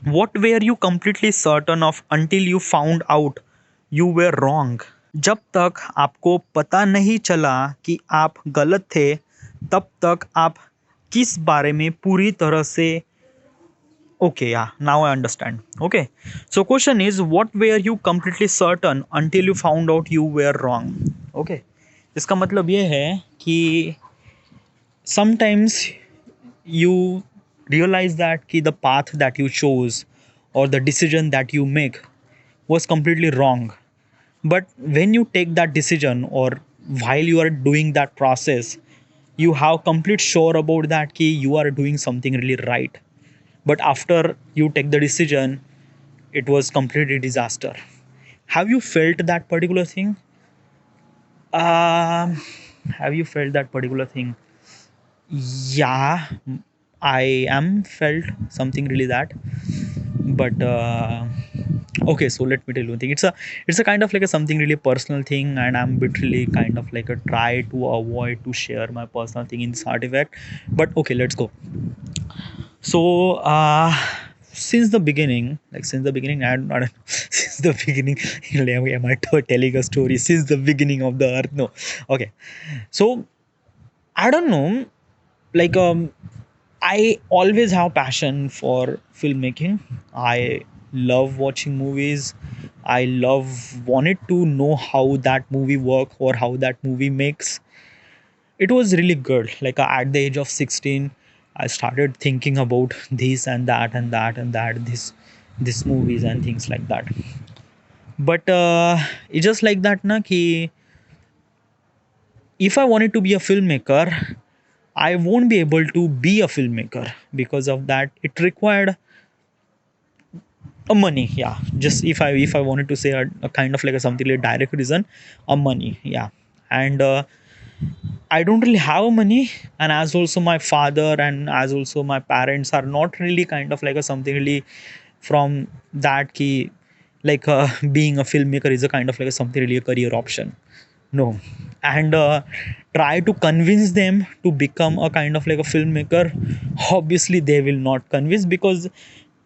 What were you completely certain of until you found out you were wrong? जब तक आपको पता नहीं चला कि आप गलत थे, तब तक आप किस बारे में पूरी तरह से okay, yeah, now I understand. Okay. So question is, what were you completely certain until you found out you were wrong? Okay. इसका मतलब ये है कि sometimes you realize that कि the path that you chose or the decision that you make was completely wrong. But when you take that decision or while you are doing that process, you have complete sure about that कि you are doing something really right. But after you take the decision, it was completely disaster. Have you felt that particular thing? um have you felt that particular thing? Yeah, I am felt something really that. But okay, so let me tell you one thing. It's a kind of like a something really personal thing, and I'm literally kind of like a try to avoid to share my personal thing in this artifact. But okay, let's go. So since the beginning, I don't know, since the beginning, am I telling a story since the beginning of the earth? No. Okay. So I don't know, like I always have passion for filmmaking. I love watching movies. I love wanted to know how that movie work or how that movie makes. It was really good. Like at the age of 16, I started thinking about this and that and that and that this movies and things like that. But it's just like that na ki if I wanted to be a filmmaker, I won't be able to be a filmmaker because of that. It required a money, yeah. Just if I wanted to say a kind of like a something like direct reason, a money, yeah. And I don't really have money, and as also my father and as also my parents are not really kind of like a something really from that key, like being a filmmaker is a kind of like a something really a career option. No. And try to convince them to become a kind of like a filmmaker. Obviously they will not convince because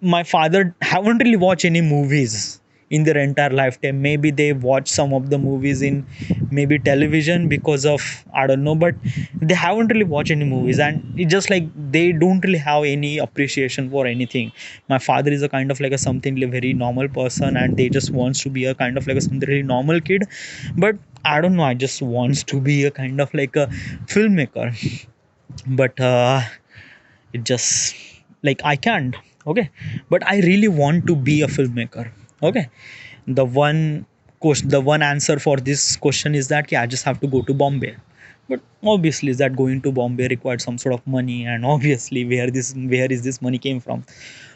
my father haven't really watched any movies in their entire lifetime. Maybe they watch some of the movies in maybe television because of I don't know, but they haven't really watched any movies, and it's just like they don't really have any appreciation for anything. My father is a kind of like a something like very normal person, and they just wants to be a kind of like a something really normal kid. But I don't know, I just wants to be a kind of like a filmmaker. But it just like I can't. Okay. But I really want to be a filmmaker. Okay. The one question, the one answer for this question is that yeah, I just have to go to Bombay. But obviously is that going to Bombay required some sort of money, and obviously where is this money came from?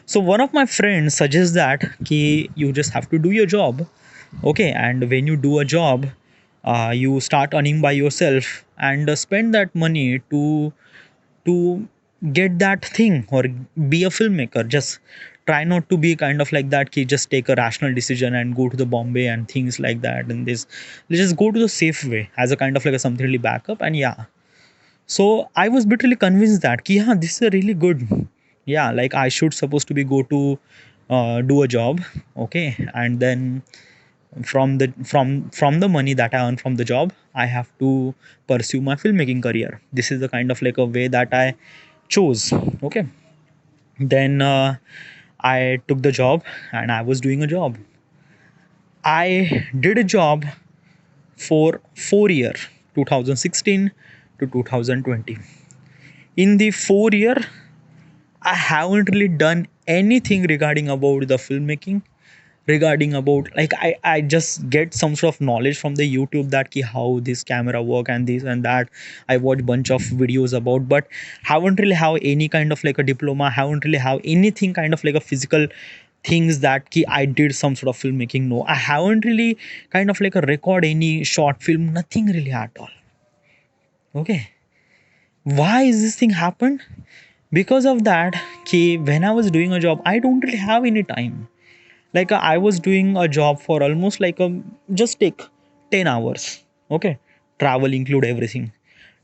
So one of my friends suggests that ki you just have to do your job. Okay. And when you do a job, you start earning by yourself and spend that money to get that thing or be a filmmaker. Just try not to be kind of like that kid, just take a rational decision and go to the Bombay and things like that. And this, let's just go to the safe way as a kind of like a something really backup. And yeah, so I was literally convinced that ki, yeah, this is a really good, yeah, like I should supposed to be go to do a job. Okay. And then from the money that I earn from the job, I have to pursue my filmmaking career. This is the kind of like a way that I chose. Okay. Then I took the job and I was doing a job. I did a job for 4 year, 2016 to 2020. In the 4 year, I haven't really done anything regarding about the filmmaking, regarding about like I just get some sort of knowledge from the YouTube that ki how this camera work and this and that. I watch bunch of videos about, but haven't really have any kind of like a diploma, haven't really have anything kind of like a physical things that ki I did some sort of filmmaking. No, I haven't really kind of like a record any short film, nothing really at all. Okay. Why is this thing happened? Because of that ki when I was doing a job, I don't really have any time. Like I was doing a job for almost like a just take 10 hours. Okay. Travel include everything.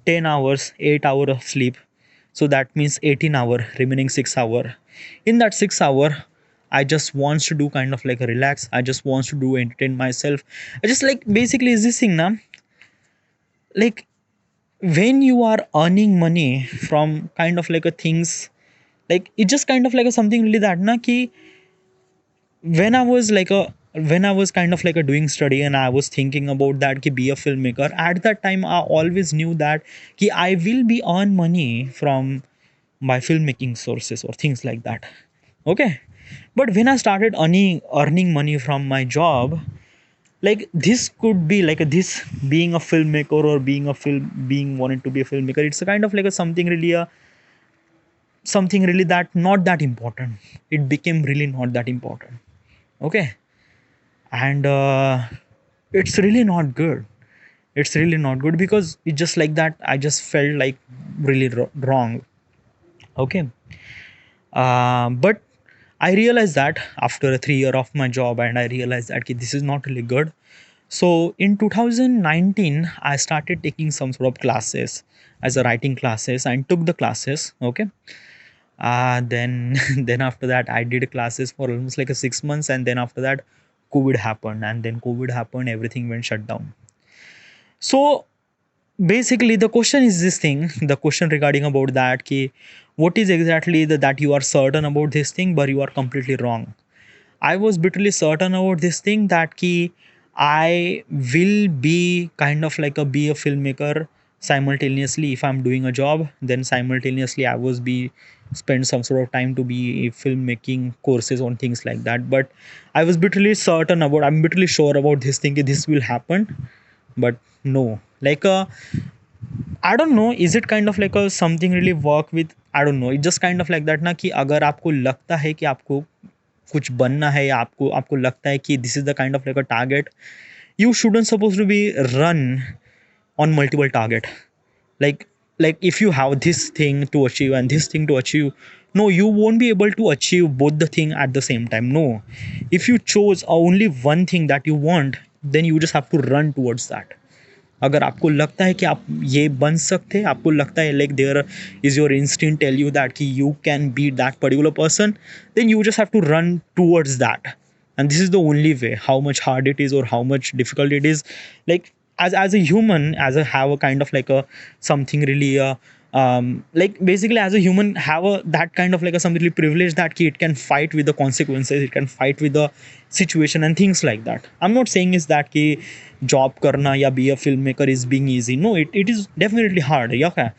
10 hours, 8 hour of sleep. So that means 18 hour, remaining 6 hour. In that 6 hour, I just wants to do kind of like a relax, I just wants to do entertain myself. I just like basically is this thing now, like when you are earning money from kind of like a things, like it just kind of like a something really that na ki when I was like a when I was kind of like a doing study and I was thinking about that ki be a filmmaker, at that time I always knew that ki I will be earn money from my filmmaking sources or things like that. Okay, but when I started earning money from my job, like this could be like a, this being a filmmaker or being a film being wanted to be a filmmaker, it's a kind of like a something really a something really that not that important. It became really not that important. Okay, and it's really not good. It's really not good because it's just like that I just felt like really wrong. Okay, but I realized that after a 3 year of my job, and I realized that okay, this is not really good. So in 2019 I started taking some sort of classes as a writing classes and took the classes. Okay, then then after that I did classes for almost like a 6 months, and then after that COVID happened, and then COVID happened, everything went shut down. So basically the question is this thing, the question regarding about that ki what is exactly that you are certain about this thing but you are completely wrong. I was bitterly certain about this thing that ki I will be kind of like a be a filmmaker simultaneously. If I'm doing a job, then simultaneously I was be spend some sort of time to be filmmaking courses on things like that. But I was bitterly certain about, I'm bitterly sure about this thing, this will happen. But no, like I don't know, is it kind of like a something really work with, I don't know, it just kind of like that ना कि अगर आपको लगता है कि आपको कुछ बनना है या आपको आपको लगता है कि this is the kind of like a target, you shouldn't supposed to be run on multiple target. like like if you have this thing to achieve and this thing to achieve, no, you won't be able to achieve both the thing at the same time. No, if you chose only one thing that you want, then you just have to run towards that. अगर आपको लगता है कि आप ये बन सकते हैं, आपको लगता है like there is your instinct tell you that कि you can be that particular person, then you just have to run towards that. And this is the only way, how much hard it is or how much difficult it is. Like as a human, as a have a kind of like a something really like basically as a human have a that kind of like a something really privilege that it can fight with the consequences, it can fight with the situation and things like that. I'm not saying is that ki job karna ya be a filmmaker is being easy. No, it is definitely hard. Yeah, okay,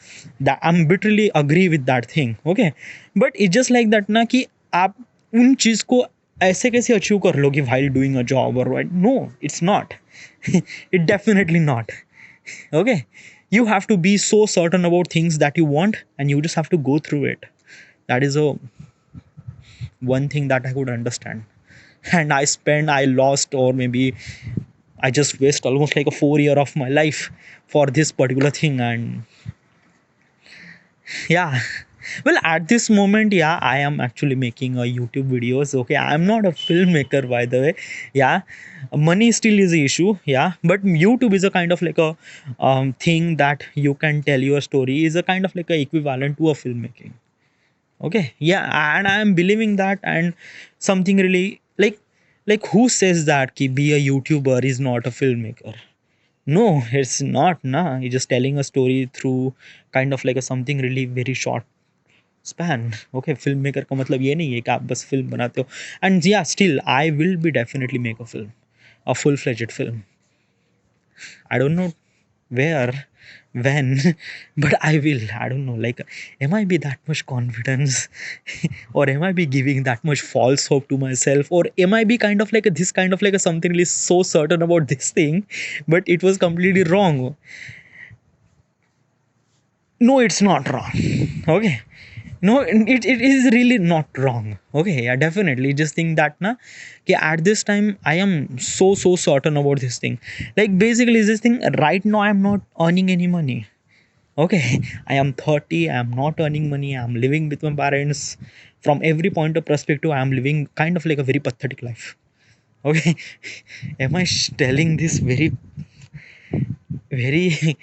that I'm bitterly agree with that thing. Okay, but it's just like that ना कि आप उन चीज को ऐसे कैसे achieve कर लोगे while doing a job or what? No, it's not. It definitely not. Okay, you have to be so certain about things that you want, and you just have to go through it. That is a one thing that I could understand. And I lost, or maybe I just waste almost like a 4 year of my life for this particular thing. And yeah, well, at this moment, yeah, I am actually making a YouTube videos. Okay, I'm not a filmmaker, by the way. Yeah, money still is the issue. Yeah, but YouTube is a kind of like a thing that you can tell your story, is a kind of like a equivalent to a filmmaking. Okay, yeah, and I'm believing that. And something really like who says that ki be a YouTuber is not a filmmaker? No, it's not. Nah, you're just telling a story through kind of like a something really very short span. Okay, filmmaker का मतलब ये नहीं है कि आप बस film बनाते हो. And yeah, still I will be definitely make a film, a full-fledged film. I don't know where, when, but I will. I don't know. Like, am I be that much confidence, or am I be giving that much false hope to myself, or am I be kind of like a, this kind of like a something really so certain about this thing, but it was completely wrong. No, it's not wrong. Okay, no, it is really not wrong. Okay, yeah, definitely just think that na कि at this time I am so certain about this thing. Like basically this thing right now, I am not earning any money. Okay, I am 30, I am not earning money, I am living with my parents. From every point of perspective, I am living kind of like a very pathetic life. Okay, am I telling this very very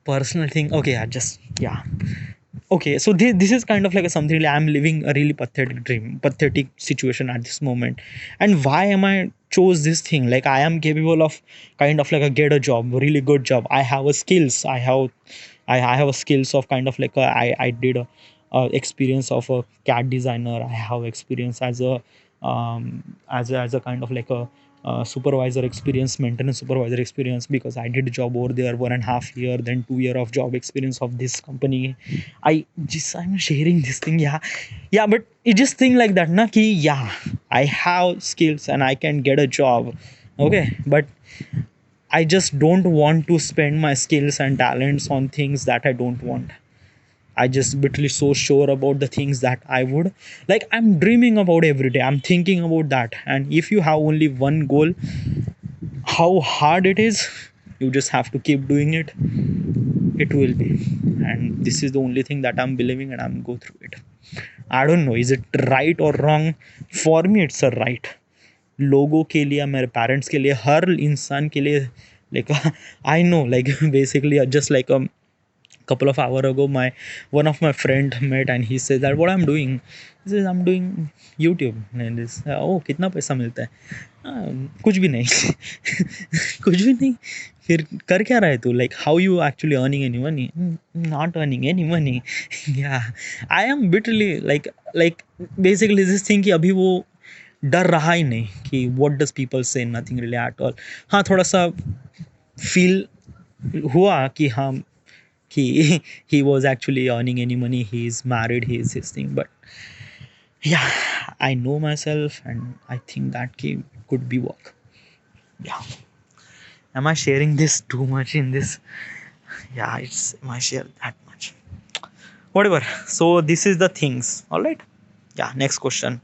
personal thing? Okay, I just, yeah, okay, so this is kind of like a something like I'm living a really pathetic dream, pathetic situation at this moment. And why am I chose this thing? Like I am capable of kind of like a get a job, really good job. I have a skills. I have a skills of kind of like I did a experience of a CAD designer. I have experience as a as a kind of like a supervisor experience, maintenance supervisor experience, because I did a job over there 1.5 year, then 2 year of job experience of this company. I'm sharing this thing, yeah, yeah, but it just thing like that, na ki yeah, I have skills and I can get a job, okay, but I just don't want to spend my skills and talents on things that I don't want. I just literally so sure about the things that I would like. I'm dreaming about every day. I'm thinking about that. And if you have only one goal, how hard it is, you just have to keep doing it. It will be. And this is the only thing that I'm believing, and I'm go through it. I don't know, is it right or wrong? For me, it's a right. लोगों के लिए, मेरे parents के लिए, हर इंसान के लिए, like I know, like basically just like couple of hour ago, my one of my friend met and he says that what I'm doing. He says I'm doing YouTube. And this, oh कितना पैसा मिलता है? कुछ भी नहीं कुछ भी नहीं. फिर कर क्या रहा है तू? Like how you actually earning any money? Not earning any money. Yeah, I am literally like basically this thing कि अभी वो डर रहा ही नहीं कि what does people say, nothing really at all. हाँ, थोड़ा सा फील हुआ कि हाँ, he was actually earning any money, he's married, he's his thing, but yeah, I know myself and I think that could be work. Yeah, am I sharing this too much in this? Yeah, it's, am I share that much? Whatever, so this is the things, all right. Yeah, next question.